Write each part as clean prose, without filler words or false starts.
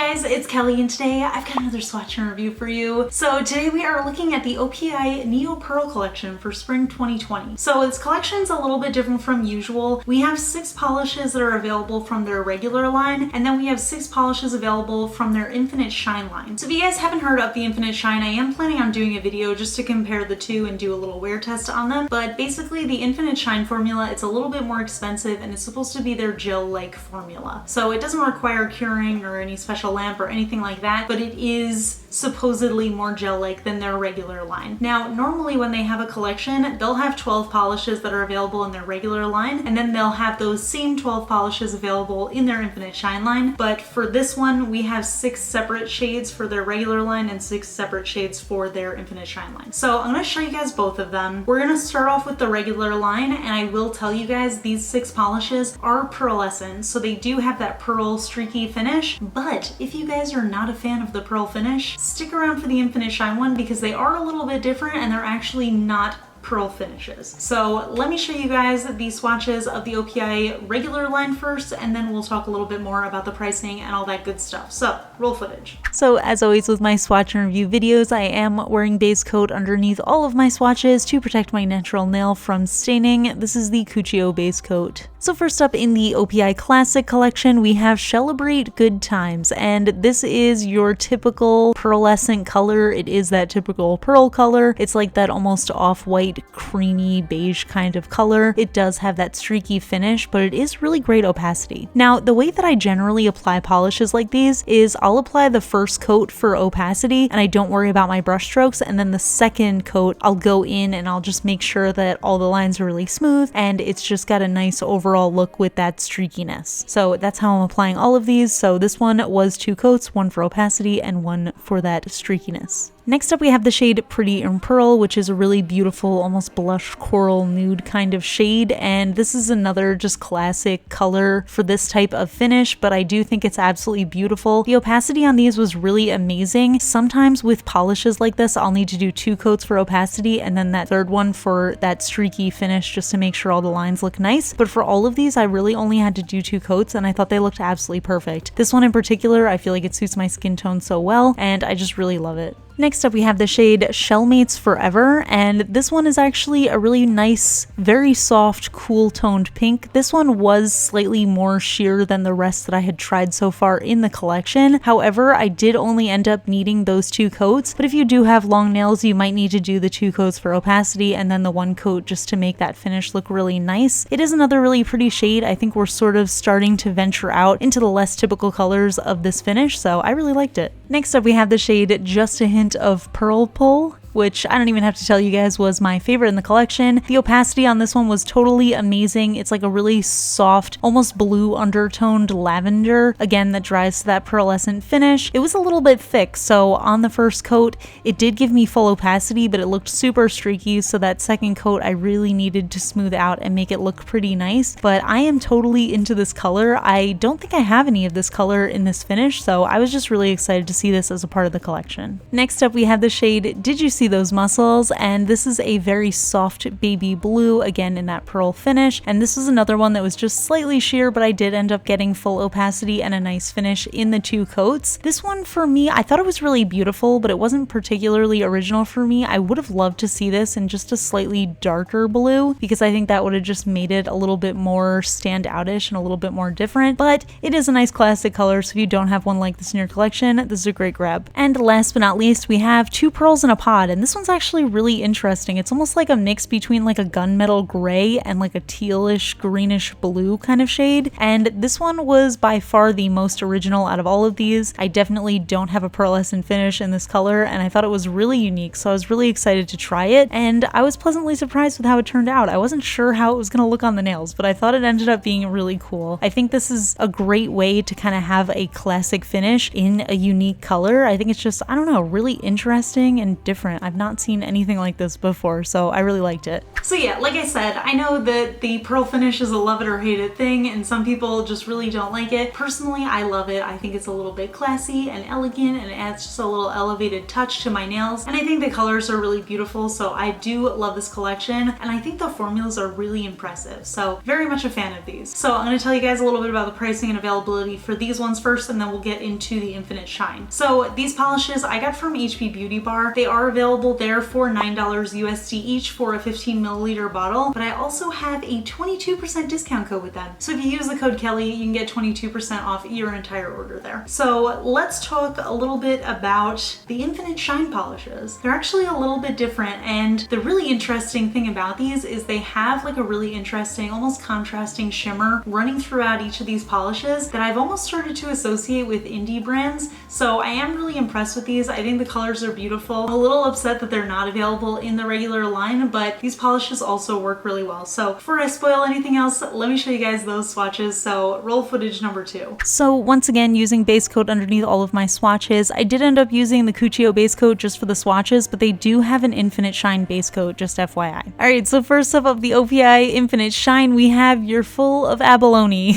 guys, it's Kelly and today I've got another swatch and review for you. So today we are looking at the OPI Neo Pearl collection for spring 2020. So this collection's a little bit different from usual. We have 6 polishes that are available from their regular line, and then we have 6 polishes available from their Infinite Shine line. So if you guys haven't heard of the Infinite Shine, I am planning on doing a video just to compare the two and do a little wear test on them. But basically the Infinite Shine formula, it's a little bit more expensive and it's supposed to be their gel-like formula. So it doesn't require curing or any special lamp or anything like that, but it is supposedly more gel-like than their regular line. Now, normally when they have a collection, they'll have 12 polishes that are available in their regular line, and then they'll have those same 12 polishes available in their Infinite Shine line. But for this one, we have 6 separate shades for their regular line and 6 separate shades for their Infinite Shine line. So I'm gonna show you guys both of them. We're gonna start off with the regular line, and I will tell you guys these 6 polishes are pearlescent, so they do have that pearl streaky finish. But if you guys are not a fan of the pearl finish, stick around for the Infinite Shine one because they are a little bit different and they're actually not pearl finishes. So let me show you guys the swatches of the OPI regular line first, and then we'll talk a little bit more about the pricing and all that good stuff. So roll footage. So as always with my swatch and review videos, I am wearing base coat underneath all of my swatches to protect my natural nail from staining. This is the Cuccio base coat. So first up in the OPI Classic collection, we have SHELLABRATE Good Times, and this is your typical pearlescent color. It is that typical pearl color. It's like that almost off-white, creamy beige kind of color. It does have that streaky finish, but it is really great opacity. Now, the way that I generally apply polishes like these is I'll apply the first coat for opacity, and I don't worry about my brush strokes, and then the second coat, I'll go in and I'll just make sure that all the lines are really smooth, and it's just got a nice overall look with that streakiness. So that's how I'm applying all of these. So this one was 2 coats, one for opacity and one for that streakiness. Next up we have the shade Pretty in Pearl, which is a really beautiful, almost blush coral nude kind of shade, and this is another just classic color for this type of finish, but I do think it's absolutely beautiful. The opacity on these was really amazing. Sometimes with polishes like this, I'll need to do 2 coats for opacity and then that third one for that streaky finish just to make sure all the lines look nice, but for all of these I really only had to do 2 coats and I thought they looked absolutely perfect. This one in particular, I feel like it suits my skin tone so well, and I just really love it. Next up we have the shade SHELLMATES Forever, and this one is actually a really nice, very soft, cool toned pink. This one was slightly more sheer than the rest that I had tried so far in the collection. However, I did only end up needing those 2 coats, but if you do have long nails, you might need to do the 2 coats for opacity and then the 1 coat just to make that finish look really nice. It is another really pretty shade. I think we're sort of starting to venture out into the less typical colors of this finish, so I really liked it. Next up we have the shade Just a Hint of Pearl Pull, which I don't even have to tell you guys was my favorite in the collection. The opacity on this one was totally amazing. It's like a really soft, almost blue undertoned lavender, again, that dries to that pearlescent finish. It was a little bit thick, so on the first coat, it did give me full opacity, but it looked super streaky, so that second coat I really needed to smooth out and make it look pretty nice. But I am totally into this color. I don't think I have any of this color in this finish, so I was just really excited to see this as a part of the collection. Next up, we have the shade Did You See Those Muscles, and this is a very soft baby blue, again in that pearl finish, and this is another one that was just slightly sheer, but I did end up getting full opacity and a nice finish in the 2 coats. This one for me, I thought it was really beautiful, but it wasn't particularly original for me. I would have loved to see this in just a slightly darker blue because I think that would have just made it a little bit more standoutish and a little bit more different, but it is a nice classic color, so if you don't have one like this in your collection, this is a great grab. And last but not least, we have 2 pearls in a pod, and this one's actually really interesting. It's almost like a mix between like a gunmetal gray and like a tealish greenish blue kind of shade, and this one was by far the most original out of all of these. I definitely don't have a pearlescent finish in this color, and I thought it was really unique, so I was really excited to try it, and I was pleasantly surprised with how it turned out. I wasn't sure how it was going to look on the nails, but I thought it ended up being really cool. I think this is a great way to kind of have a classic finish in a unique color. I think it's just, I don't know, really interesting and different. I've not seen anything like this before, so I really liked it. So yeah, like I said, I know that the pearl finish is a love it or hate it thing, and some people just really don't like it. Personally, I love it. I think it's a little bit classy and elegant, and it adds just a little elevated touch to my nails, and I think the colors are really beautiful, so I do love this collection, and I think the formulas are really impressive, so very much a fan of these. So I'm going to tell you guys a little bit about the pricing and availability for these ones first, and then we'll get into the Infinite Shine. So these polishes I got from HP Beauty Bar. They are available there for $9 USD each for a 15 milliliter bottle, but I also have a 22% discount code with them. So if you use the code Kelly, you can get 22% off your entire order there. So let's talk a little bit about the Infinite Shine polishes. They're actually a little bit different, and the really interesting thing about these is they have like a really interesting, almost contrasting shimmer running throughout each of these polishes that I've almost started to associate with indie brands. So I am really impressed with these. I think the colors are beautiful. I'm a little upset that they're not available in the regular line, but these polishes also work really well. So before I spoil anything else, let me show you guys those swatches. So roll footage number 2. So once again, using base coat underneath all of my swatches, I did end up using the Cuccio base coat just for the swatches, but they do have an Infinite Shine base coat, just FYI. Alright, so first up of the OPI Infinite Shine, we have You're Full of Abalone.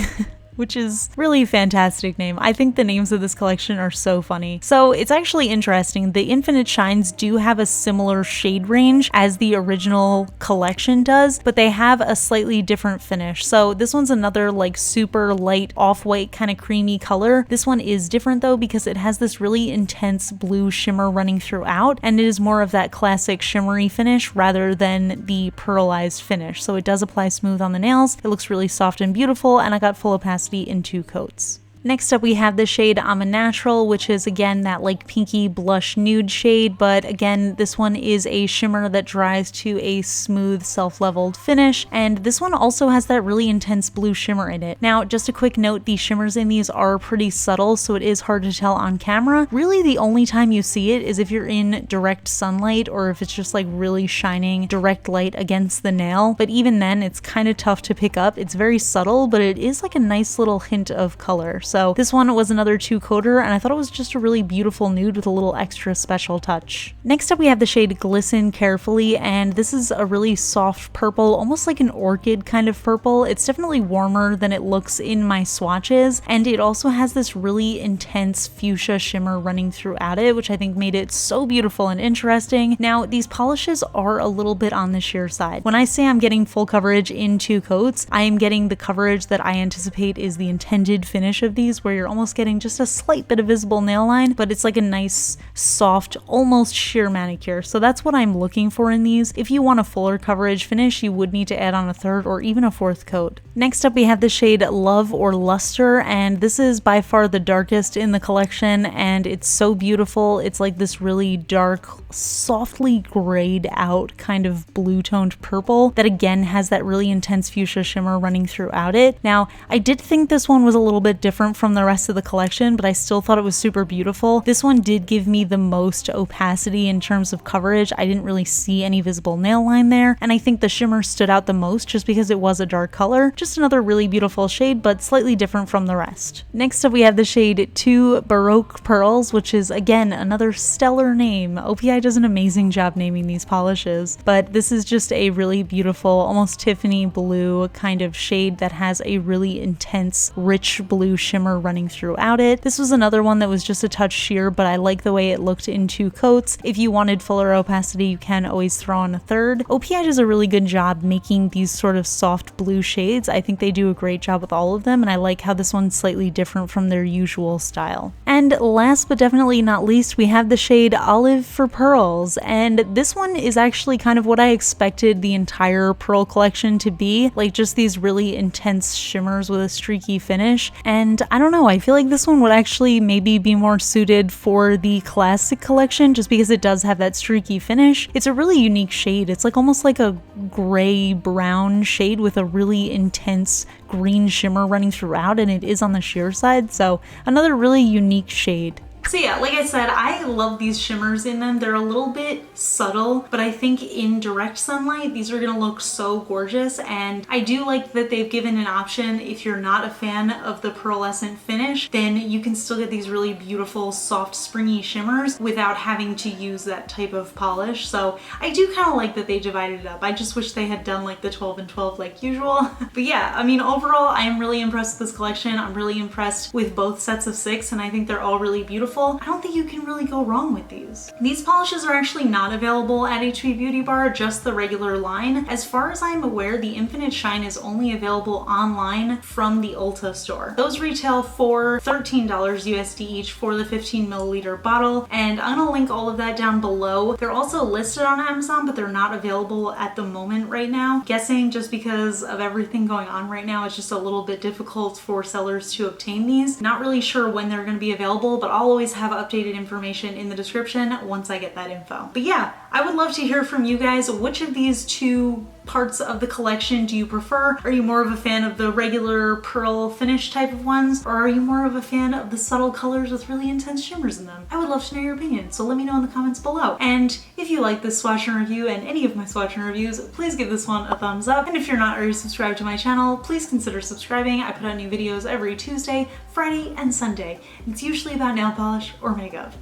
Which is really a fantastic name. I think the names of this collection are so funny. So it's actually interesting. The Infinite Shines do have a similar shade range as the original collection does, but they have a slightly different finish. So this one's another like super light off-white kind of creamy color. This one is different though because it has this really intense blue shimmer running throughout, and it is more of that classic shimmery finish rather than the pearlized finish. So it does apply smooth on the nails. It looks really soft and beautiful, and I got full opacity in 2 coats. Next up we have the shade I'm a Natural, which is again that like pinky blush nude shade, but again this one is a shimmer that dries to a smooth self-leveled finish, and this one also has that really intense blue shimmer in it. Now just a quick note, the shimmers in these are pretty subtle, so it is hard to tell on camera. Really the only time you see it is if you're in direct sunlight or if it's just like really shining direct light against the nail, but even then it's kind of tough to pick up. It's very subtle, but it is like a nice little hint of color. So this one was another 2-coater, and I thought it was just a really beautiful nude with a little extra special touch. Next up we have the shade Glisten Carefully, and this is a really soft purple, almost like an orchid kind of purple. It's definitely warmer than it looks in my swatches, and it also has this really intense fuchsia shimmer running throughout it, which I think made it so beautiful and interesting. Now these polishes are a little bit on the sheer side. When I say I'm getting full coverage in 2 coats, I am getting the coverage that I anticipate is the intended finish of these, where you're almost getting just a slight bit of visible nail line, but it's like a nice, soft, almost sheer manicure. So that's what I'm looking for in these. If you want a fuller coverage finish, you would need to add on a 3rd or even a 4th coat. Next up we have the shade Love or Luster, and this is by far the darkest in the collection, and it's so beautiful. It's like this really dark, softly grayed out kind of blue toned purple that again has that really intense fuchsia shimmer running throughout it. Now I did think this one was a little bit different from the rest of the collection, but I still thought it was super beautiful. This one did give me the most opacity in terms of coverage. I didn't really see any visible nail line there, and I think the shimmer stood out the most just because it was a dark color. Just another really beautiful shade, but slightly different from the rest. Next up we have the shade 2 Baroque Pearls, which is again another stellar name. OPI does an amazing job naming these polishes, but this is just a really beautiful, almost Tiffany blue kind of shade that has a really intense, rich blue shimmer running throughout it. This was another one that was just a touch sheer, but I like the way it looked in 2 coats. If you wanted fuller opacity, you can always throw on a 3rd. OPI does a really good job making these sort of soft blue shades. I think they do a great job with all of them, and I like how this one's slightly different from their usual style. And last but definitely not least, we have the shade Olive for Pearls, and this one is actually kind of what I expected the entire Pearl collection to be, like just these really intense shimmers with a streaky finish. And I don't know, I feel like this one would actually maybe be more suited for the classic collection just because it does have that streaky finish. It's a really unique shade. It's like almost like a gray brown shade with a really intense green shimmer running throughout, and it is on the sheer side, so another really unique shade. So yeah, like I said, I love these shimmers in them. They're a little bit subtle, but I think in direct sunlight, these are gonna look so gorgeous. And I do like that they've given an option. If you're not a fan of the pearlescent finish, then you can still get these really beautiful, soft, springy shimmers without having to use that type of polish. So I do kind of like that they divided it up. I just wish they had done like the 12 and 12 like usual. But yeah, I mean, overall, I am really impressed with this collection. I'm really impressed with both sets of 6, and I think they're all really beautiful. I don't think you can really go wrong with these. These polishes are actually not available at HB Beauty Bar, just the regular line. As far as I'm aware, the Infinite Shine is only available online from the Ulta store. Those retail for $13 USD each for the 15 milliliter bottle, and I'm gonna link all of that down below. They're also listed on Amazon, but they're not available at the moment right now. Guessing just because of everything going on right now, it's just a little bit difficult for sellers to obtain these. Not really sure when they're gonna be available, but I'll always have updated information in the description once I get that info. But yeah, I would love to hear from you guys. Which of these two parts of the collection do you prefer? Are you more of a fan of the regular pearl finish type of ones, or are you more of a fan of the subtle colors with really intense shimmers in them? I would love to know your opinion, so let me know in the comments below. And if you like this swatch and review and any of my swatch and reviews, please give this one a thumbs up. And if you're not already subscribed to my channel, please consider subscribing. I put out new videos every Tuesday, Friday, and Sunday. It's usually about nail polish or makeup.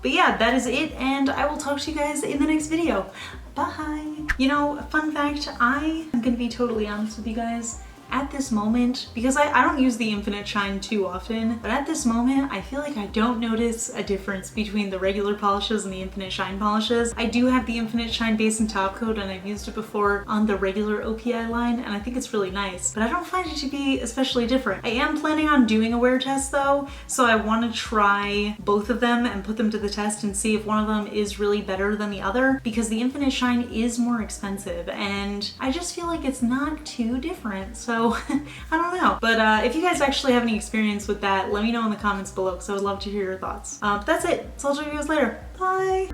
But yeah, that is it, and I will talk to you guys in the next video. Bye! You know, fun fact, I am gonna be totally honest with you guys. At this moment, because I don't use the Infinite Shine too often, but at this moment, I feel like I don't notice a difference between the regular polishes and the Infinite Shine polishes. I do have the Infinite Shine base and top coat, and I've used it before on the regular OPI line, and I think it's really nice, but I don't find it to be especially different. I am planning on doing a wear test though, so I want to try both of them and put them to the test and see if one of them is really better than the other, because the Infinite Shine is more expensive, and I just feel like it's not too different, so I don't know. But if you guys actually have any experience with that, let me know in the comments below, because I would love to hear your thoughts. But that's it. So I'll talk to you guys later. Bye!